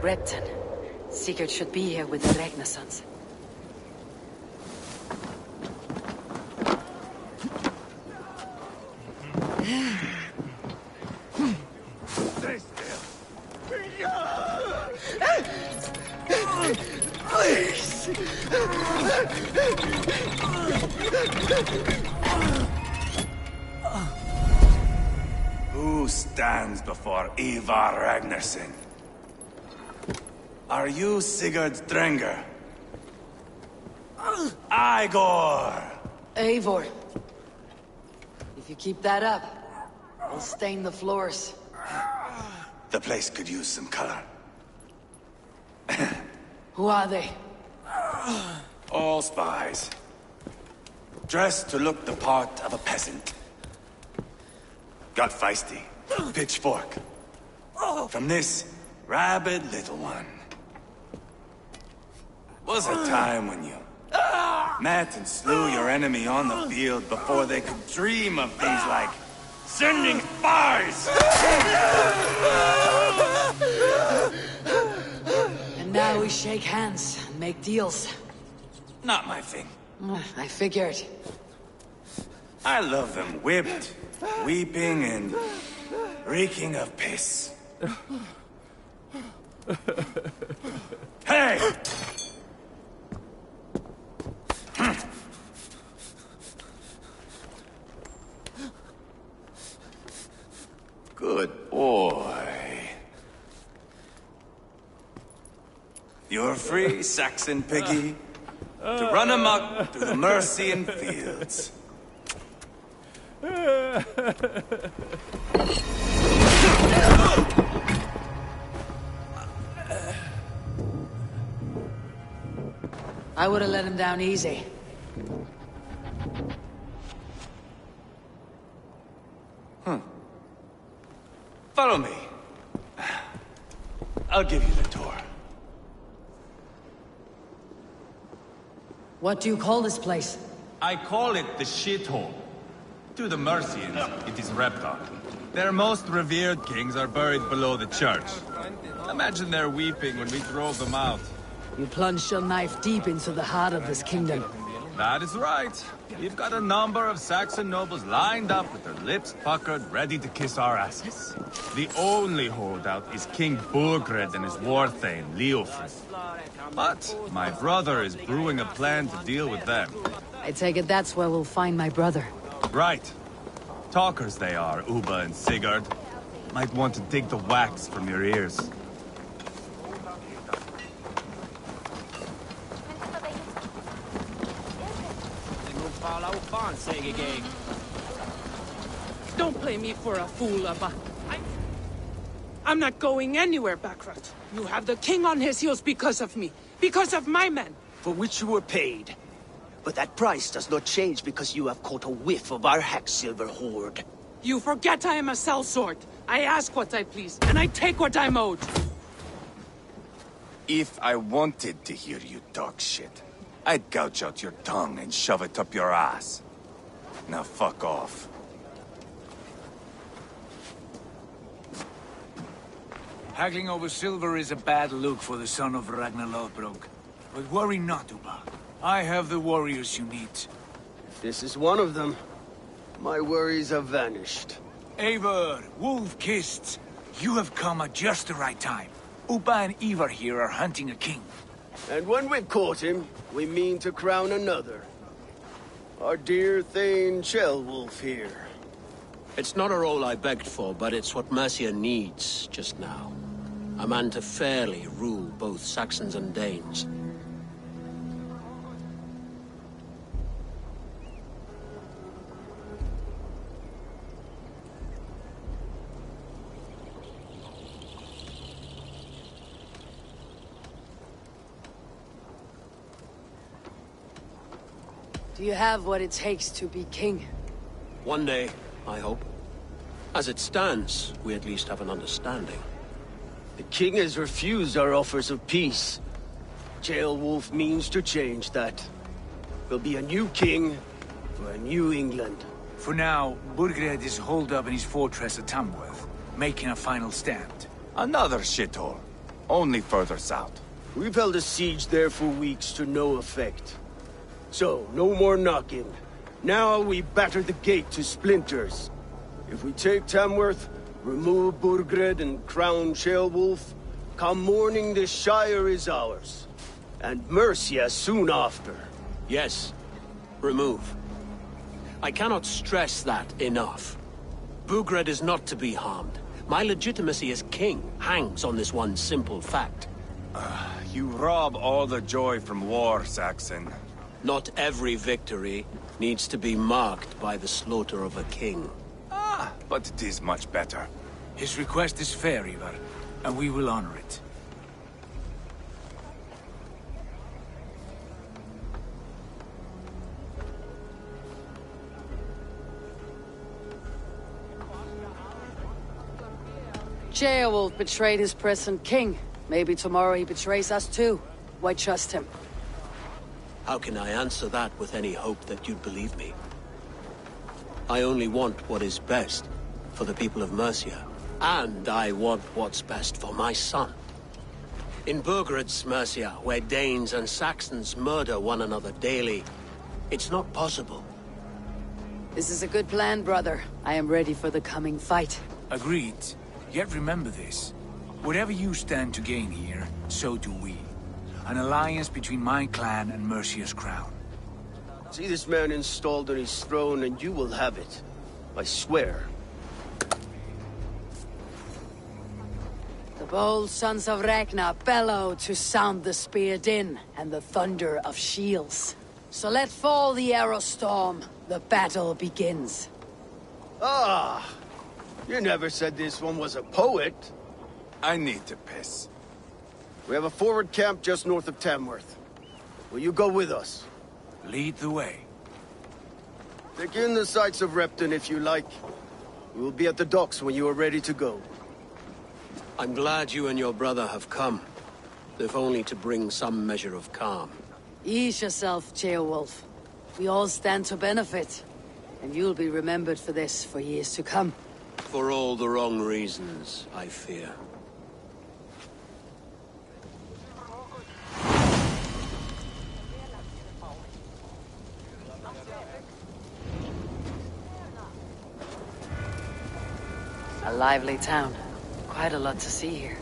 Repton. Sigurd should be here with the Ragnarsons. Stay still. Who stands before Ivar Ragnarsson? Are you Sigurd Drenger? Igor! Eivor. If you keep that up, I'll stain the floors. The place could use some color. Who are they? All spies. Dressed to look the part of a peasant. Got feisty. Pitchfork. From this rabid little one. Was a time when you met and slew your enemy on the field before they could dream of things like sending spies! And now we shake hands and make deals. Not my thing. I figured. I love them whipped, weeping, and reeking of piss. Hey! Good boy. You're free, Saxon piggy, to run amok through the Mercian fields. I would have let him down easy. Follow me. I'll give you the tour. What do you call this place? I call it the shithole. To the Mercians, it is Repton. Their most revered kings are buried below the church. Imagine they're weeping when we drove them out. You plunged your knife deep into the heart of this kingdom. That is right. We've got a number of Saxon nobles lined up with their lips puckered, ready to kiss our asses. The only holdout is King Burgred and his war thane, Leofrid. But my brother is brewing a plan to deal with them. I take it that's where we'll find my brother. Right. Talkers they are, Uba and Sigurd. Might want to dig the wax from your ears. Don't play me for a fool, Abba. I'm not going anywhere, Backrot. You have the king on his heels because of me. Because of my men. For which you were paid. But that price does not change because you have caught a whiff of our hack-silver hoard. You forget I am a sellsword. I ask what I please, and I take what I'm owed. If I wanted to hear you talk shit, I'd gouge out your tongue and shove it up your ass. Now fuck off. Haggling over silver is a bad look for the son of Ragnar Lothbrok. But worry not, Uba. I have the warriors you need. This is one of them. My worries have vanished. Eivor, Wolf-Kissed, you have come at just the right time. Uba and Ivar here are hunting a king. And when we've caught him, we mean to crown another. Our dear Thane Ceolwulf here. It's not a role I begged for, but it's what Mercia needs just now. A man to fairly rule both Saxons and Danes. Do you have what it takes to be king? One day, I hope. As it stands, we at least have an understanding. The king has refused our offers of peace. Ceolwulf means to change that. There'll be a new king for a new England. For now, Burgred is holed up in his fortress at Tamworth, making a final stand. Another shithole. only further south. We've held a siege there for weeks to no effect. So, no more knocking. Now we batter the gate to splinters. If we take Tamworth, remove Burgred and crown Ceolwulf, come morning the Shire is ours. And Mercia soon after. Yes, remove. I cannot stress that enough. Burgred is not to be harmed. My legitimacy as king hangs on this one simple fact. You rob all the joy from war, Saxon. Not every victory needs to be marked by the slaughter of a king. But it is much better. His request is fair, Ivar, and we will honor it. Ceolwulf betrayed his present king. Maybe tomorrow he betrays us too. Why trust him? How can I answer that with any hope that you'd believe me? I only want what is best for the people of Mercia. And I want what's best for my son. In Burgred's Mercia, where Danes and Saxons murder one another daily, it's not possible. This is a good plan, brother. I am ready for the coming fight. Agreed. Yet remember this. Whatever you stand to gain here, so do we. An alliance between my clan and Mercia's crown. See this man installed on his throne and you will have it. I swear. The bold sons of Ragnar bellow to sound the spear din and the thunder of shields. So let fall the arrow storm. The battle begins. Ah! You never said this one was a poet. I need to piss. We have a forward camp just north of Tamworth. Will you go with us? Lead the way. Take in the sights of Repton if you like. We will be at the docks when you are ready to go. I'm glad you and your brother have come, if only to bring some measure of calm. Ease yourself, Ceolwulf. We all stand to benefit. And you'll be remembered for this for years to come. For all the wrong reasons, I fear. A lively town. Quite a lot to see here.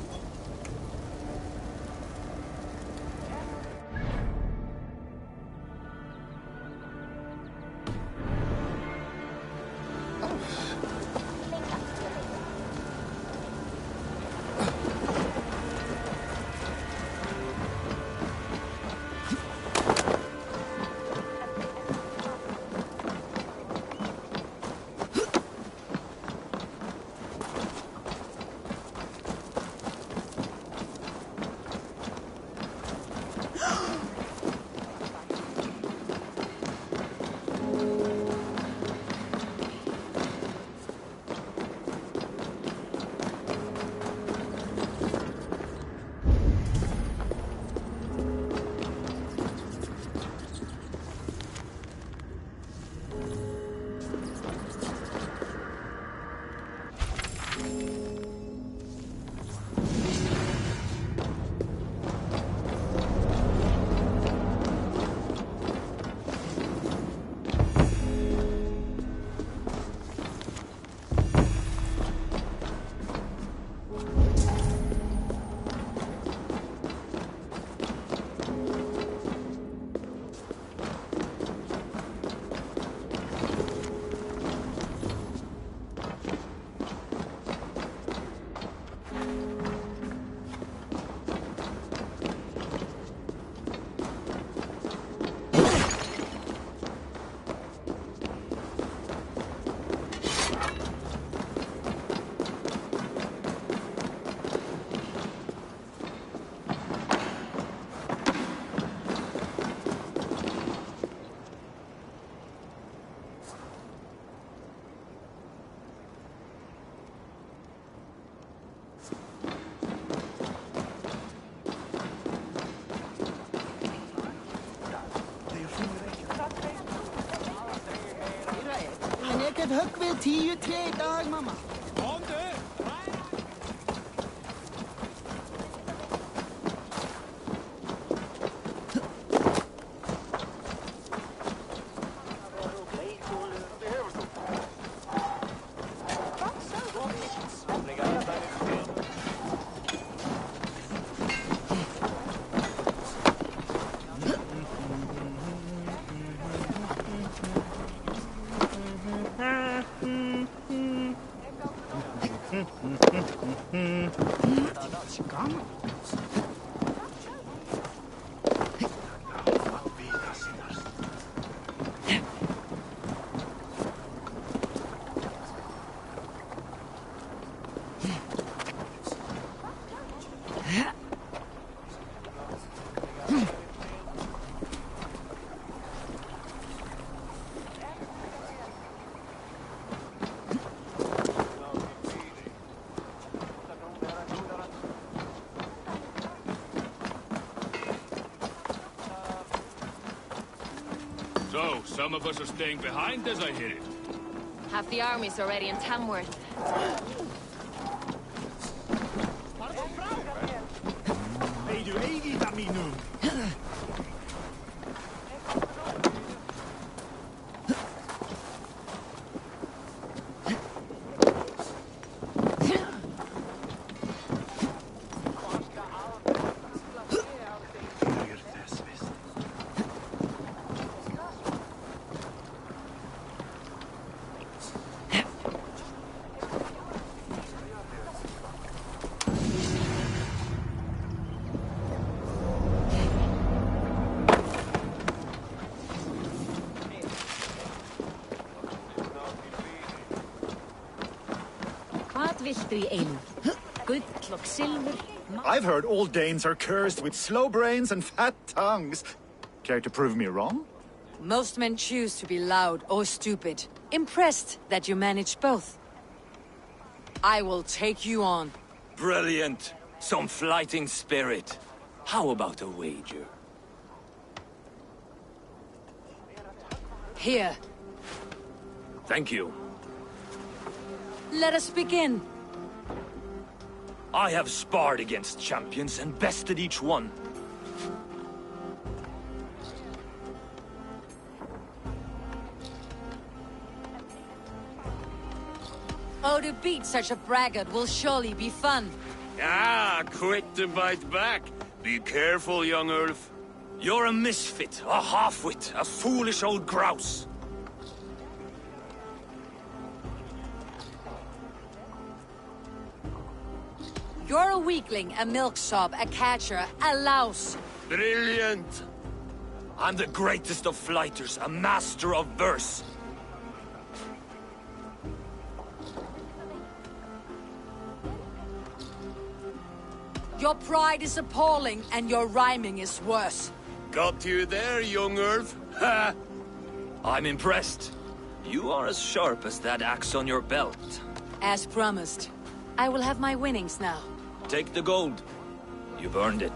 Høgg ved 10 ut i dag, mamma. So, some of us are staying behind as I hear it. Half the army's already in Tamworth. I've heard all Danes are cursed with slow brains and fat tongues. Care to prove me wrong? Most men choose to be loud or stupid. Impressed that you manage both. I will take you on. Brilliant. Some fighting spirit. How about a wager? Here. Thank you. Let us begin. I have sparred against champions and bested each one. Oh, to beat such a braggart will surely be fun. Ah, quick to bite back. Be careful, young Ulf. You're a misfit, a half-wit, a foolish old grouse. You're a weakling, a milksop, a catcher, a louse. Brilliant! I'm the greatest of flighters, a master of verse. Your pride is appalling, and your rhyming is worse. Got you there, young Ulf. Ha! I'm impressed. You are as sharp as that axe on your belt. As promised. I will have my winnings now. Take the gold. You've earned it.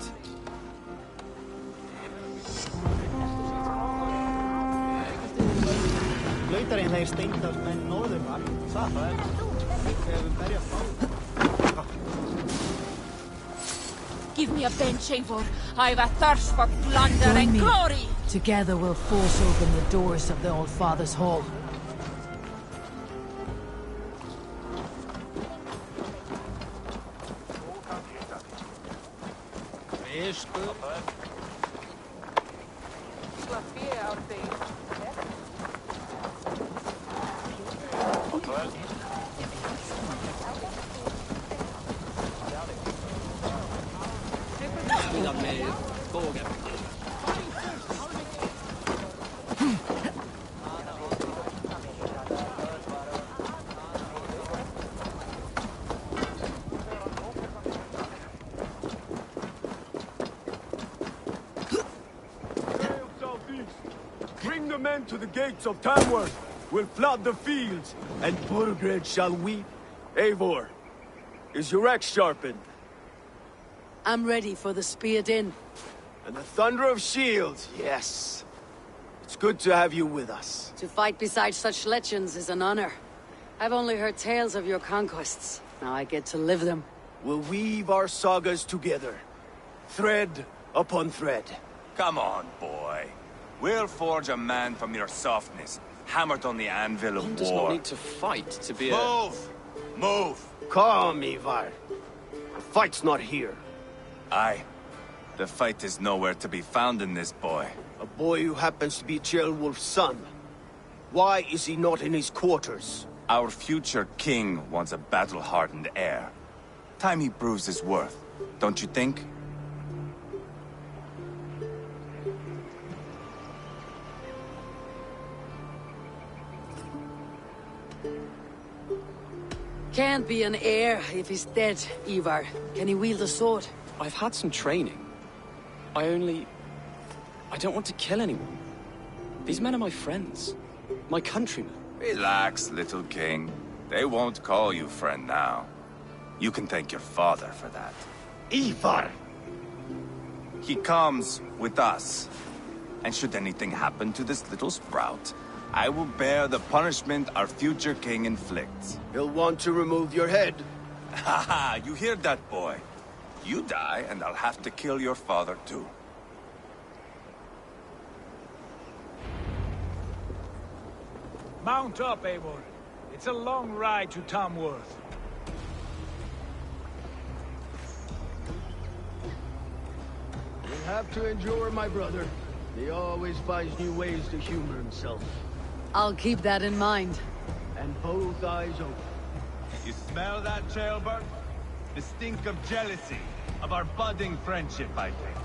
Give me a bench, Eivor. I've a thirst for plunder and glory! Together we'll force open the doors of the Old Father's Hall. Bring the men to the gates of Tamworth. We'll flood the fields, and Burgred shall weep. Eivor, is your axe sharpened? I'm ready for the speared in. And the thunder of shields, yes. It's good to have you with us. To fight beside such legends is an honor. I've only heard tales of your conquests. Now I get to live them. We'll weave our sagas together, thread upon thread. Come on, boy. We'll forge a man from your softness, hammered on the anvil of One war. does not need to fight to be a... Move! Move! Calm, Ivar. The fight's not here. Aye. The fight is nowhere to be found in this boy. A boy who happens to be Ceolwulf's son. Why is he not in his quarters? Our future king wants a battle-hardened heir. Time he proves his worth. Don't you think? Can't be an heir if he's dead, Ivar. Can he wield a sword? I've had some training. I don't want to kill anyone. These men are my friends. My countrymen. Relax, little king. They won't call you friend now. You can thank your father for that. Ivar! He comes with us. And should anything happen to this little sprout, I will bear the punishment our future king inflicts. He'll want to remove your head. Haha, you hear that, boy? You die, and I'll have to kill your father, too. Mount up, Eivor. It's a long ride to Tamworth. You'll have to endure, my brother. He always finds new ways to humor himself. I'll keep that in mind. And both eyes open. You smell that, Jailbird? The stink of jealousy, of our budding friendship, I think.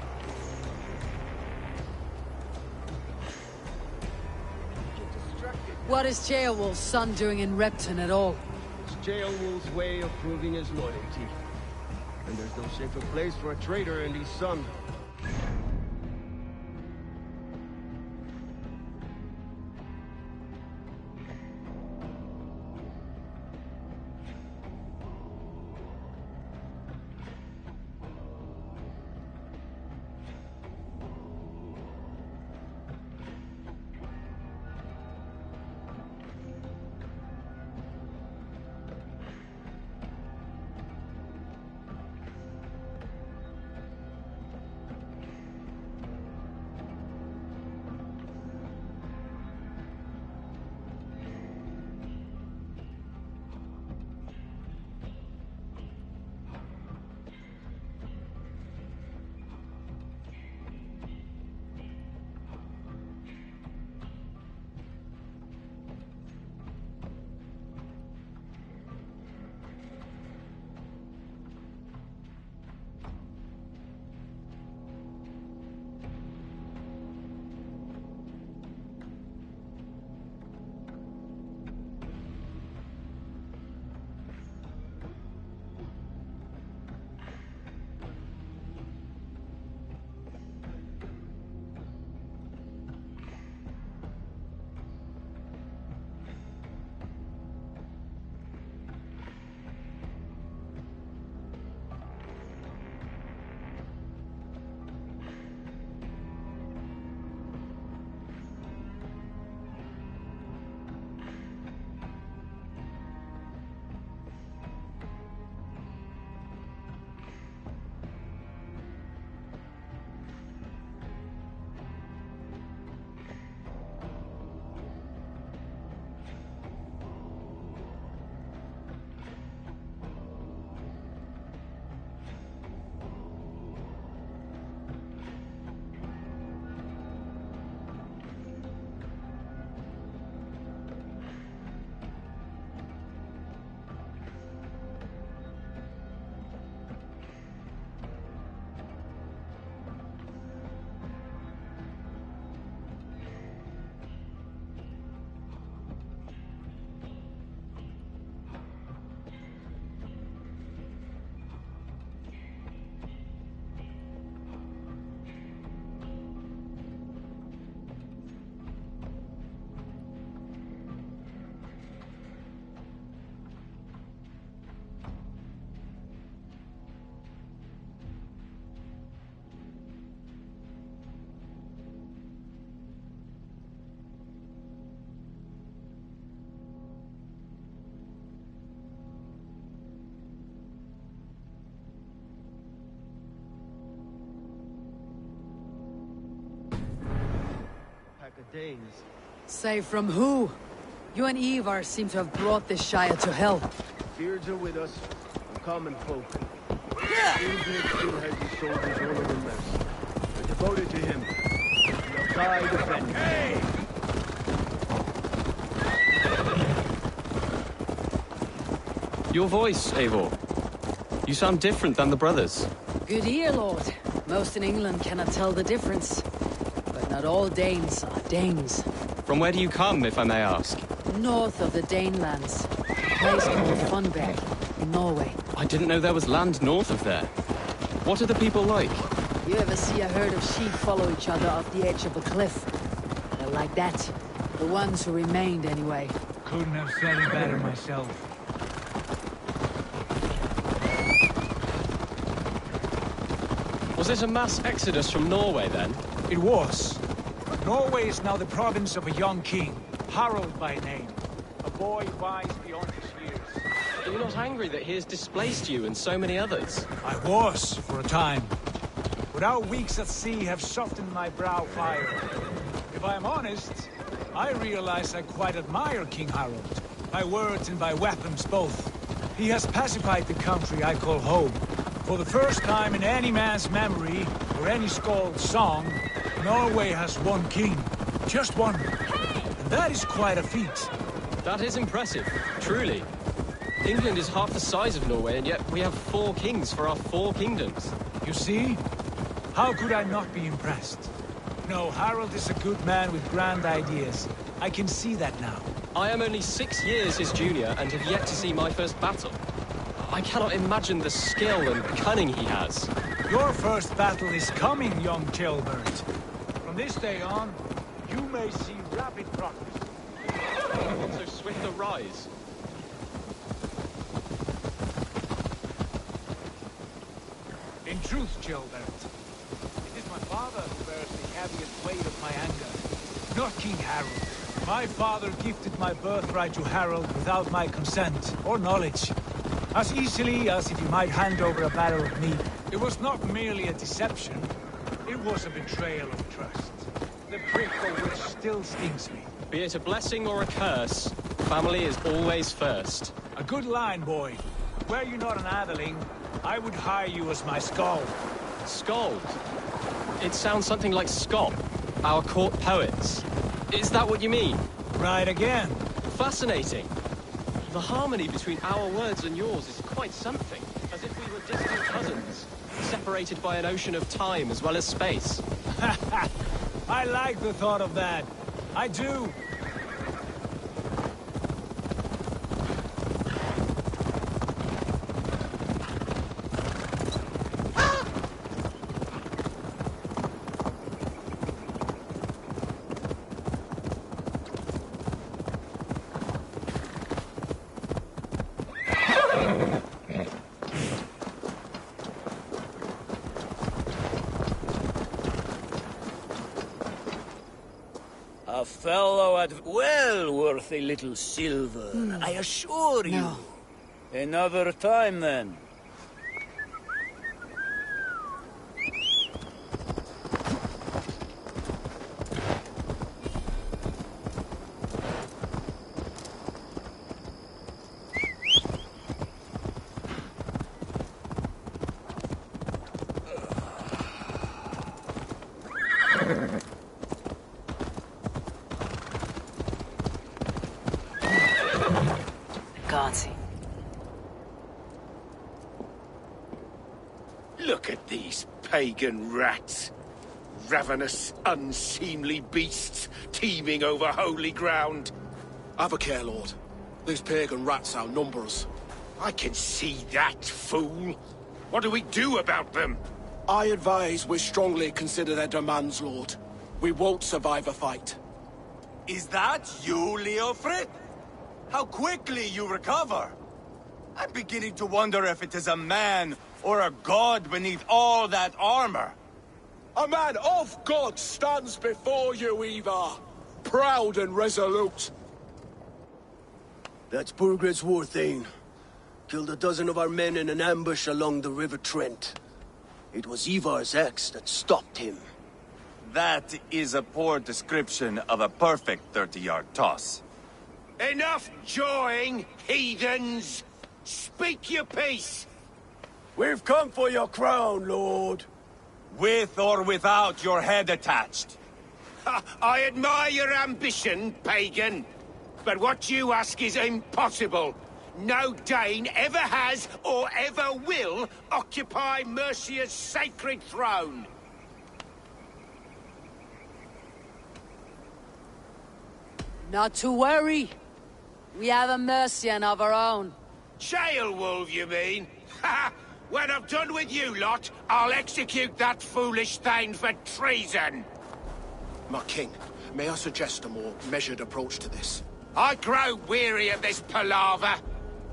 What is Ceolwulf's son doing in Repton at all? It's Ceolwulf's way of proving his loyalty. And there's no safer place for a traitor and his son. Danes. Safe from who? You and Ivar seem to have brought this Shire to hell. Beards are with us, the common folk. Ingrid still has his soldiers running in mess. They're devoted to him. They'll die defending. Hey! Your voice, Eivor. You sound different than the brothers. Good ear, Lord. Most in England cannot tell the difference. But not all Danes are Danes. From where do you come, if I may ask? North of the Danelands. A place called Funberg, in Norway. I didn't know there was land north of there. What are the people like? You ever see a herd of sheep follow each other off the edge of a cliff? They're like that. The ones who remained, anyway. Couldn't have said it better myself. Was it a mass exodus from Norway, then? It was. Norway is now the province of a young king, Harald by name. A boy wise beyond his years. Are you not angry that he has displaced you and so many others? I was, for a time. But our weeks at sea have softened my brow fire. If I am honest, I realize I quite admire King Harald. By words and by weapons both. He has pacified the country I call home. For the first time in any man's memory, or any skald's song, Norway has one king. Just one. And that is quite a feat. That is impressive, truly. England is half the size of Norway, and yet we have 4 kings for our 4 kingdoms. You see? How could I not be impressed? No, Harald is a good man with grand ideas. I can see that now. I am only 6 years his junior and have yet to see my first battle. I cannot imagine the skill and cunning he has. Your first battle is coming, young jailbird. From this day on, you may see rapid progress. So swift a rise. In truth, jailbird, it is my father who bears the heaviest weight of my anger, not King Harald. My father gifted my birthright to Harald without my consent or knowledge. As easily as if he might hand over a barrel of meat. It was not merely a deception, it was a betrayal of trust. The prick of which still stings me. Be it a blessing or a curse, family is always first. A good line, boy. Were you not an atheling, I would hire you as my skald. Skald? It sounds something like Scott, our court poets. Is that what you mean? Right again. Fascinating. The harmony between our words and yours is quite something. As if we were distant cousins, separated by an ocean of time as well as space. I like the thought of that. I do. A fellow well worth a little silver, I assure you. No. Another time, then. Look at these pagan rats. Ravenous, unseemly beasts teeming over holy ground. Have a care, Lord. These pagan rats outnumber us. I can see that, fool. What do we do about them? I advise we strongly consider their demands, Lord. We won't survive a fight. Is that you, Leofrid? How quickly you recover! I'm beginning to wonder if it is a man or a god beneath all that armor. A man of God stands before you, Ivar. Proud and resolute. That's Burgred's war thane. Killed a dozen of our men in an ambush along the River Trent. It was Ivar's axe that stopped him. That is a poor description of a perfect 30-yard toss. Enough jawing, heathens! Speak your piece! We've come for your crown, Lord. With or without your head attached. I admire your ambition, pagan. But what you ask is impossible. no Dane ever has or ever will occupy Mercia's sacred throne. Not to worry. We have a Mercian of our own. Jailwolf, you mean? Ha! When I'm done with you lot, I'll execute that foolish thing for treason. My king, may I suggest a more measured approach to this? I grow weary of this palaver.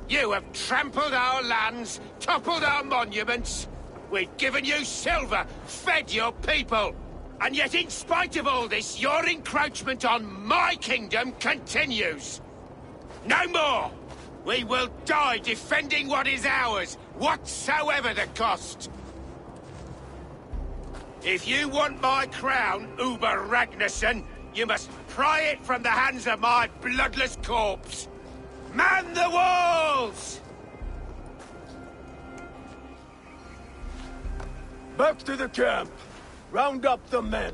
You have trampled our lands, toppled our monuments. We've given you silver, fed your people. And yet in spite of all this, your encroachment on my kingdom continues. No more! We will die defending what is ours, whatsoever the cost. If you want my crown, Uber Ragnarsson, you must pry it from the hands of my bloodless corpse. Man the walls! Back to the camp. Round up the men.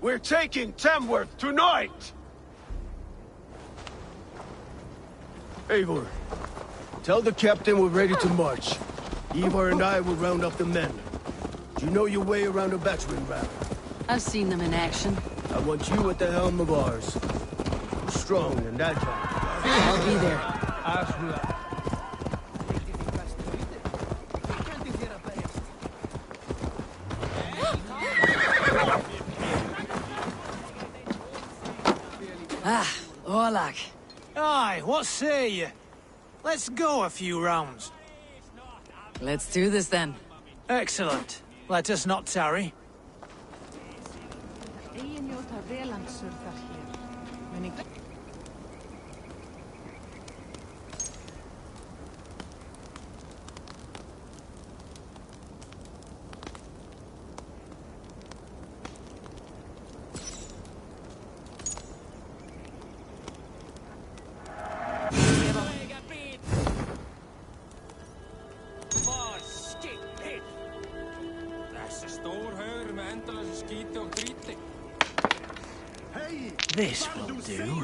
We're taking Tamworth tonight! Eivor, tell the captain we're ready to march. Ivar and I will round up the men. Do you know your way around a battering ram? I've seen them in action. I want you at the helm of ours. Strong and agile. I'll be there. As will I. Ah, Orlak. Aye, what say ye? Let's go a few rounds. Let's do this then. Excellent. Let us not tarry. This will do.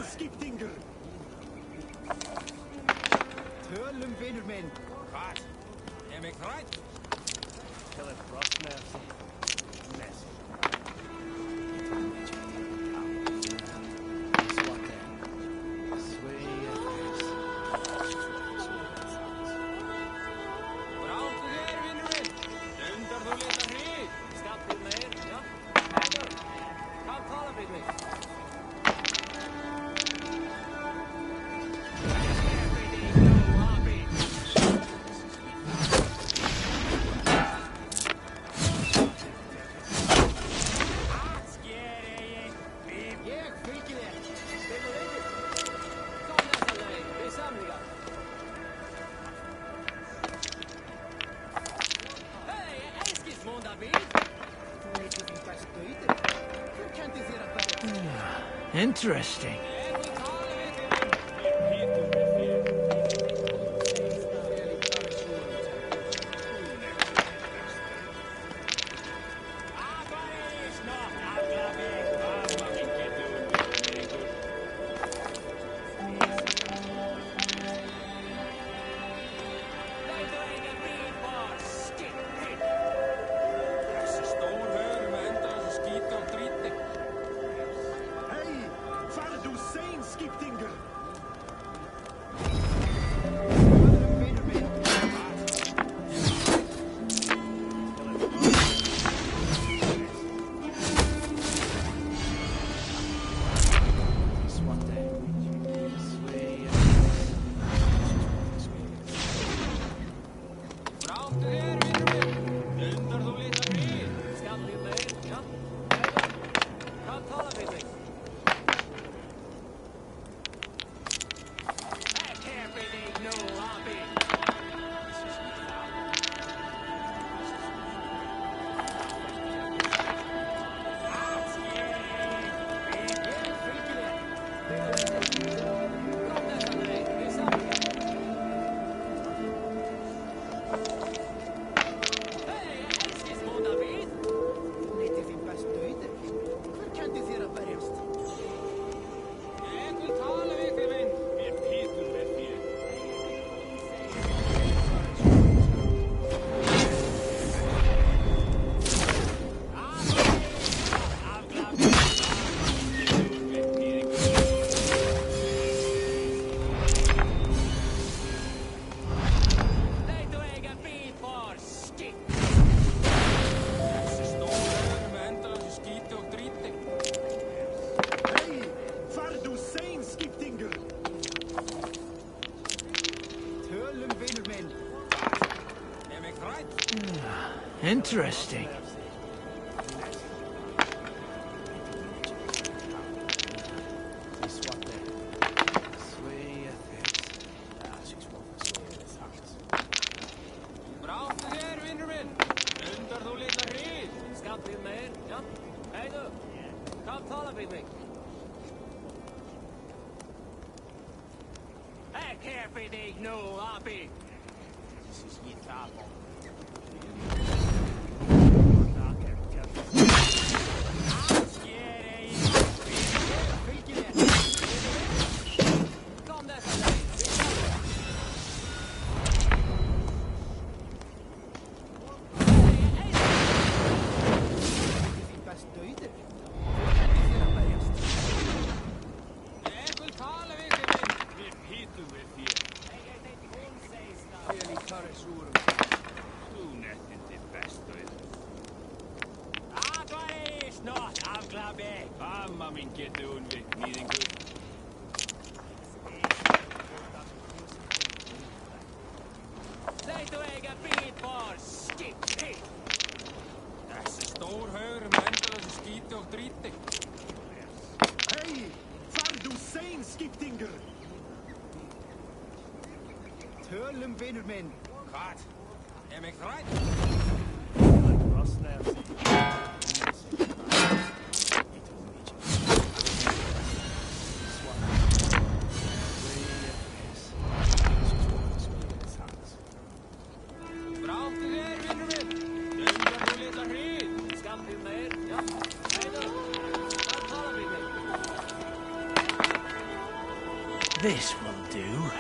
Interesting. Interesting. This will do.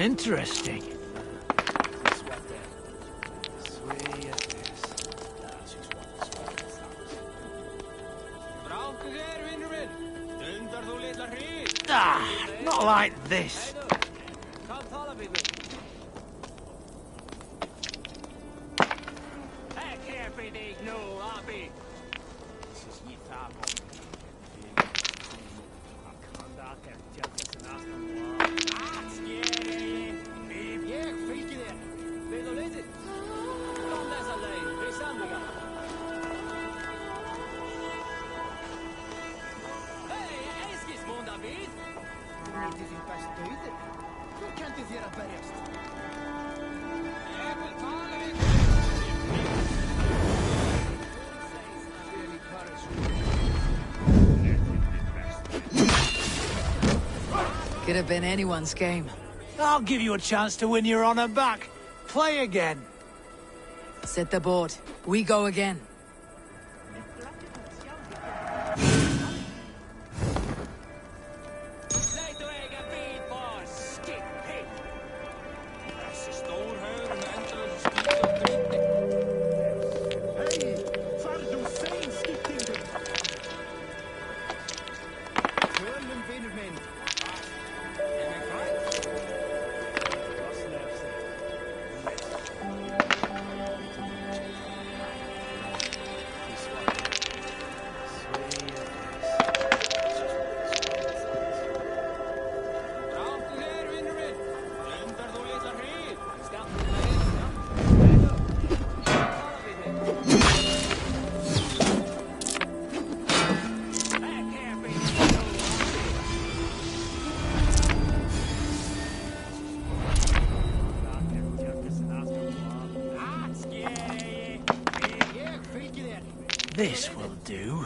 Interesting. Ah, not like this. Could have been anyone's game. I'll give you a chance to win your honor back. Play again. Set the board. We go again. This will do.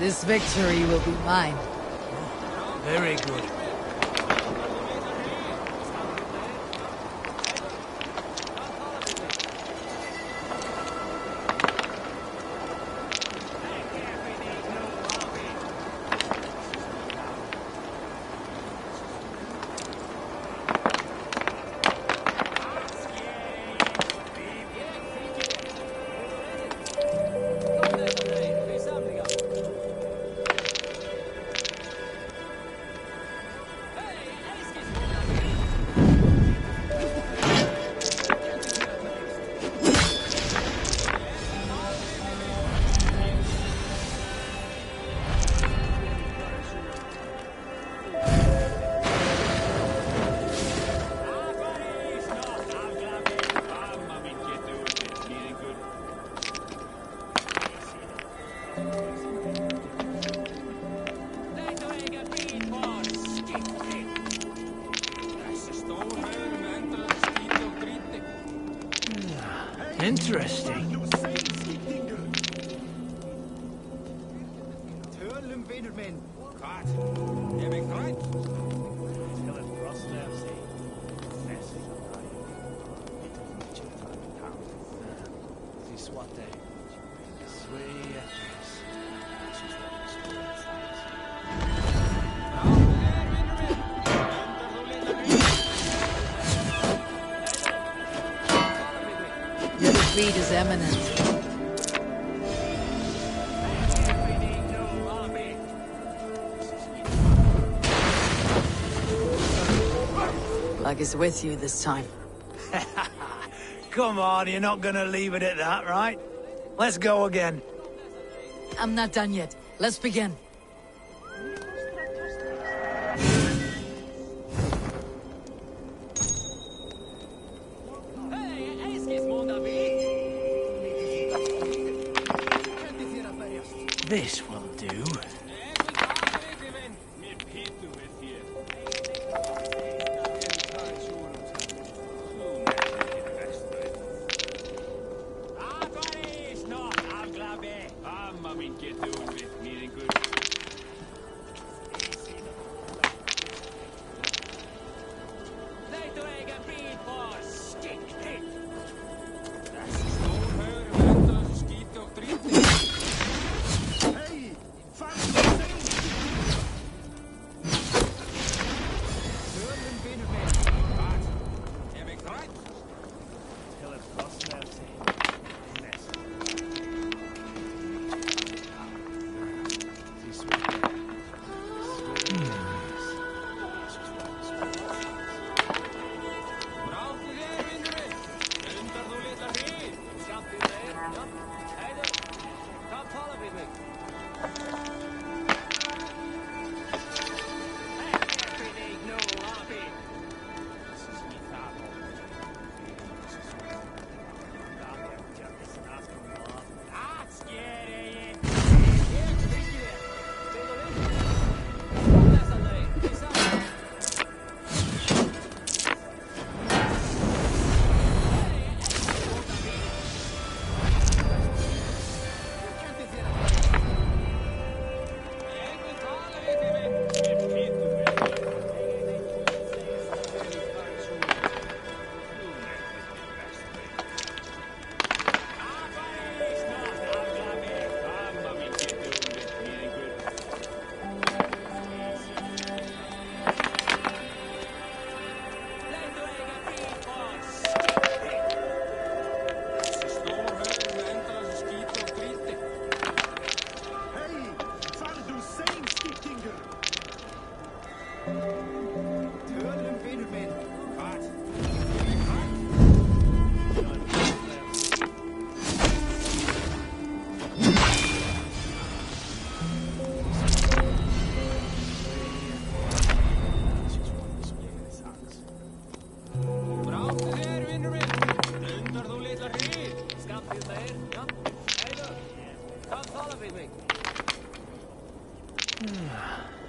This victory will be mine. Very good. Interesting. Your defeat is imminent. Luck is with you this time. Come on, you're not gonna leave it at that, right? Let's go again. I'm not done yet. Let's begin. This will do.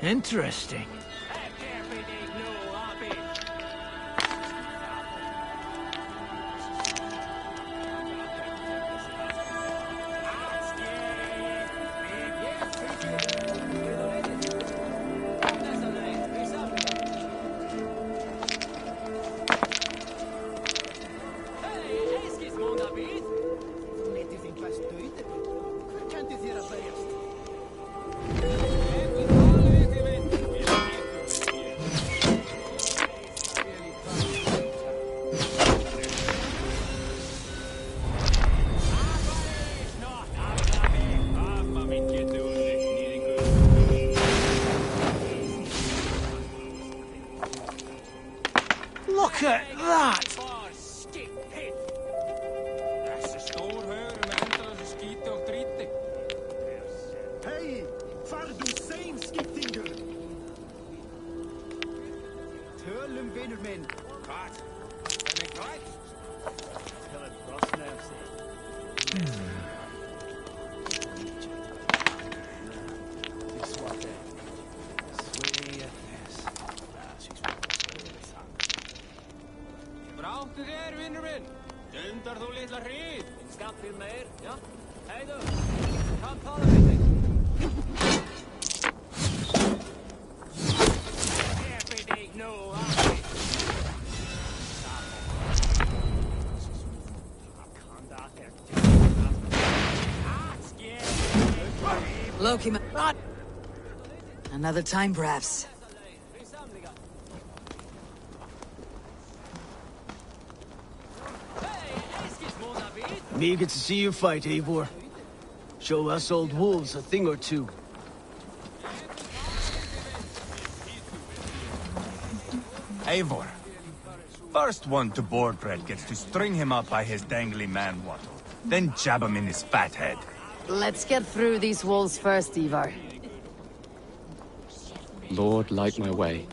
Interesting. Look at that! Hey, far du sein, skiptinger! Tölum vinur minn. Hvað? Er ég græt? Til að brosna af sig. Bráttu þér, vinnur minn! Dunter du lilla ryd! Skatt till mer, ja? Hej då! Kan tala med dig! Loki, another time, perhaps. Eager to see you fight, Eivor. Show us old wolves a thing or two. Eivor. First one to Borgred gets to string him up by his dangly man-wattle, then jab him in his fat head. Let's get through these walls first, Ivar. Lord, light my way.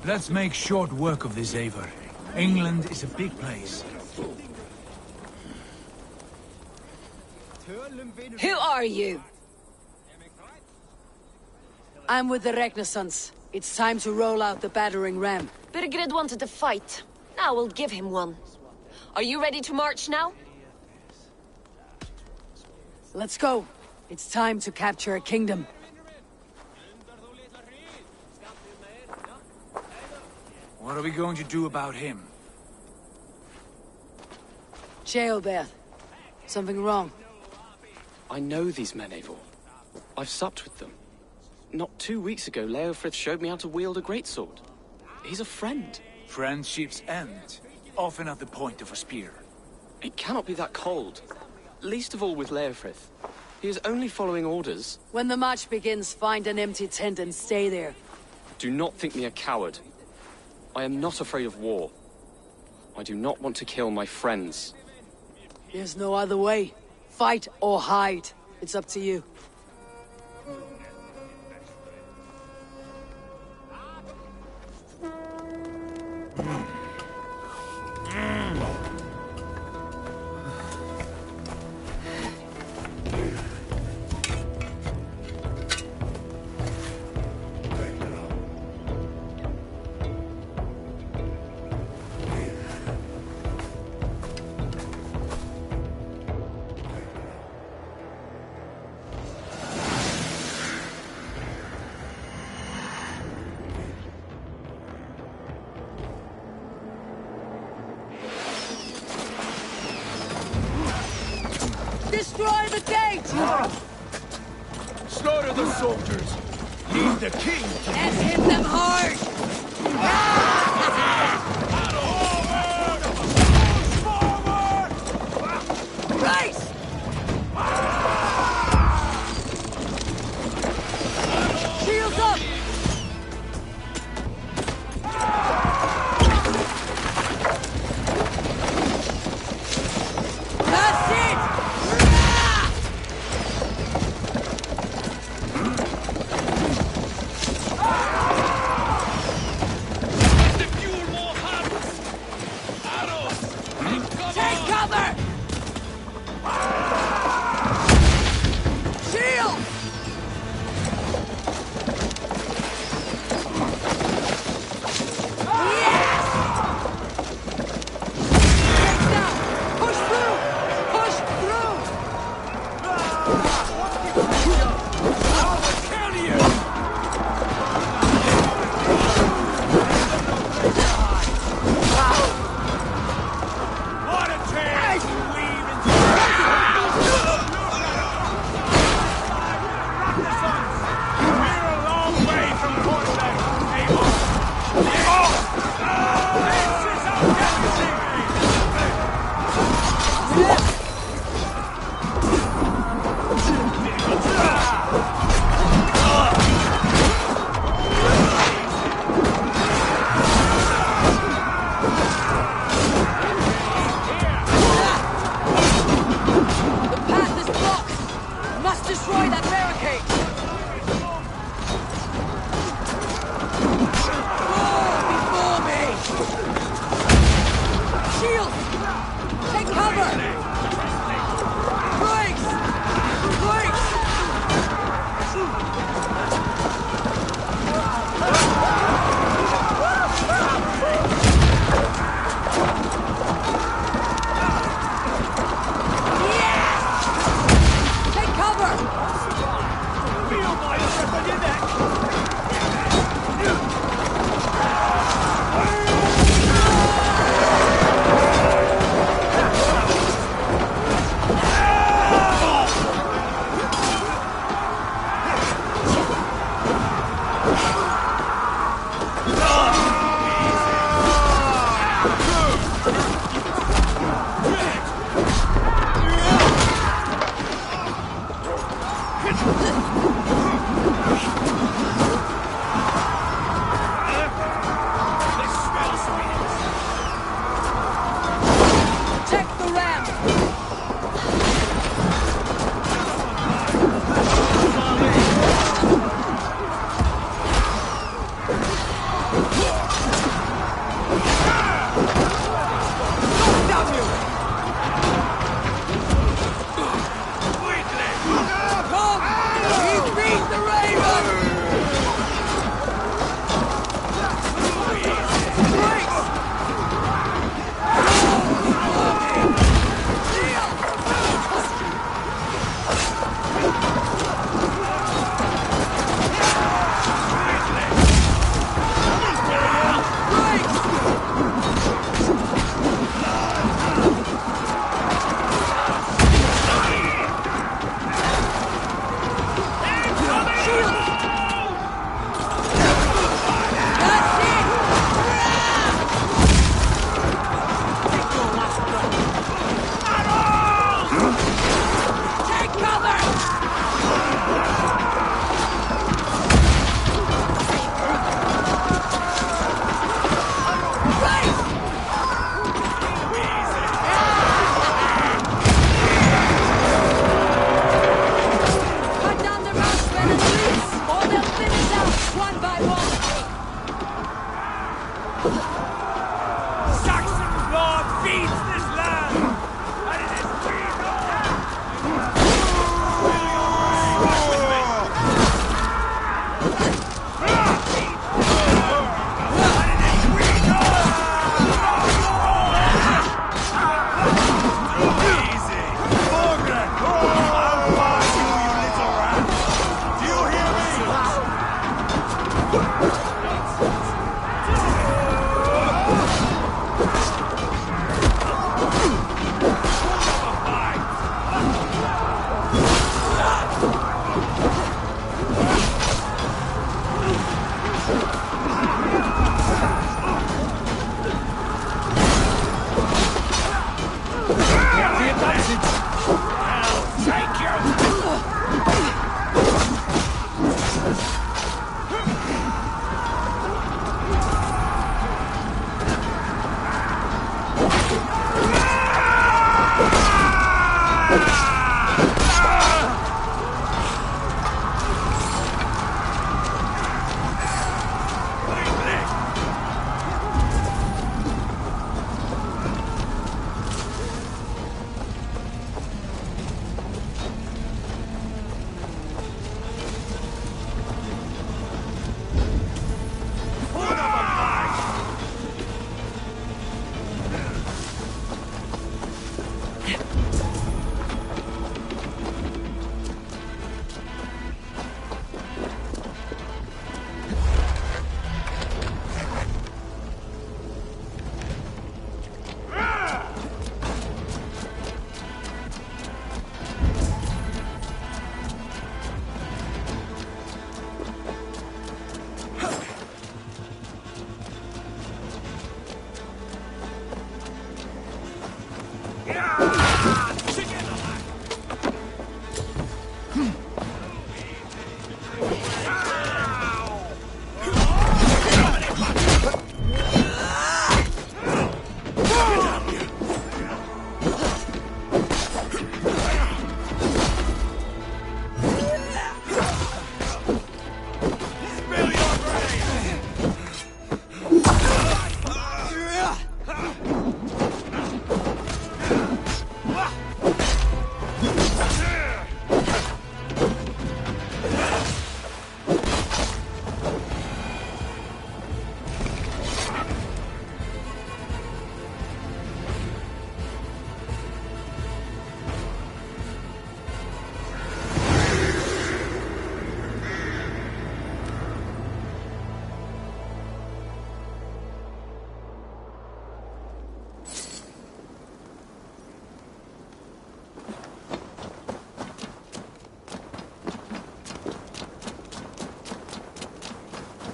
Let's make short work of this, Eivor. England is a big place. Who are you? I'm with the Renaissance. It's time to roll out the battering ram. Birgred wanted to fight. Now we'll give him one. Are you ready to march now? Let's go. It's time to capture a kingdom. What are we going to do about him? Jailbeth. Something wrong? I know these men, Eivor. I've supped with them. Not 2 weeks ago, Leofrith showed me how to wield a greatsword. He's a friend. Friendships end, often at the point of a spear. It cannot be that cold. Least of all with Leofrith. He is only following orders. When the march begins, find an empty tent and stay there. Do not think me a coward. I am not afraid of war. I do not want to kill my friends. There's no other way. Fight or hide. It's up to you. Destroy the gate! Slaughter the soldiers! Leave the king to and hit them hard! Right! Shields up! That's it!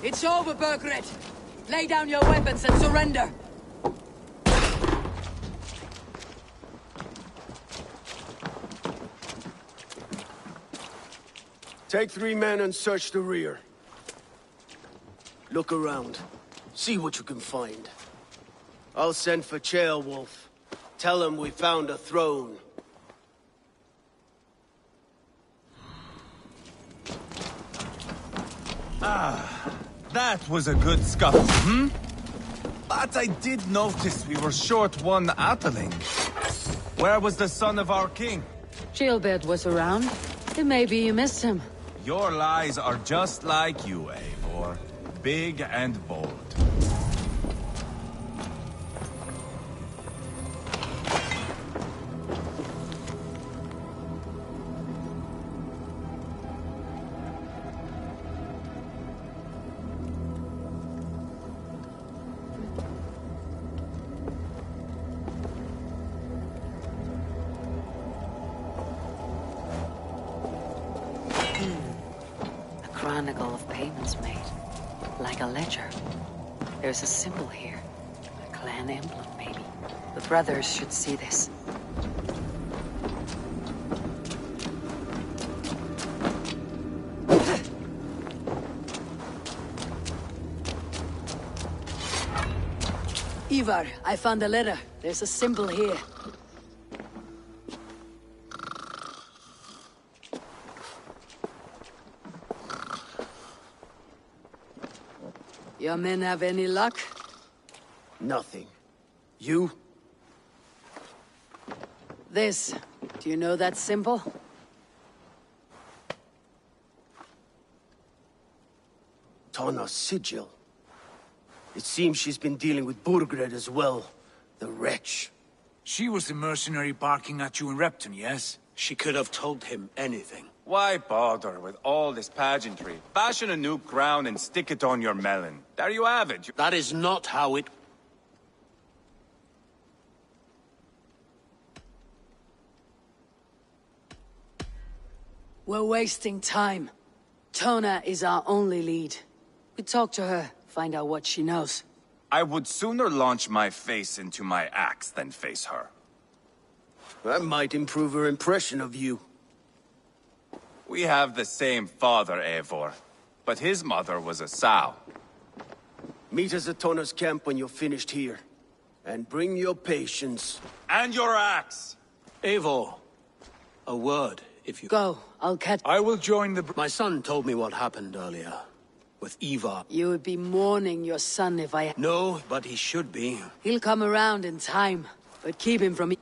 It's over, Burgred. Lay down your weapons and surrender. Take 3 men and search the rear. Look around. See what you can find. I'll send for Ceolwulf. Tell him we found a throne. That was a good scuffle, hmm? But I did notice we were short one Atheling. Where was the son of our king? Gilbert was around. It may be you missed him. Your lies are just like you, Eivor. Big and bold. Chronicle of payments made. Like a ledger. There's a symbol here. A clan emblem, maybe. The brothers should see this. Ivar, I found a letter. There's a symbol here. Your men have any luck? Nothing. You? This. Do you know that symbol? Tana's sigil. It seems she's been dealing with Burgred as well. The wretch. She was the mercenary barking at you in Repton, yes? She could have told him anything. Why bother with all this pageantry? Fashion a new crown and stick it on your melon. There you have it. That is not how it... We're wasting time. Tona is our only lead. We talk to her, find out what she knows. I would sooner launch my face into my axe than face her. That might improve her impression of you. We have the same father, Eivor, but his mother was a sow. Meet us at Tona's camp when you're finished here. And bring your patience. And your axe! Eivor, a word, if you... Go, I'll catch... I will join the... My son told me what happened earlier. With Ivar. You would be mourning your son if I... No, but he should be. He'll come around in time, but keep him from...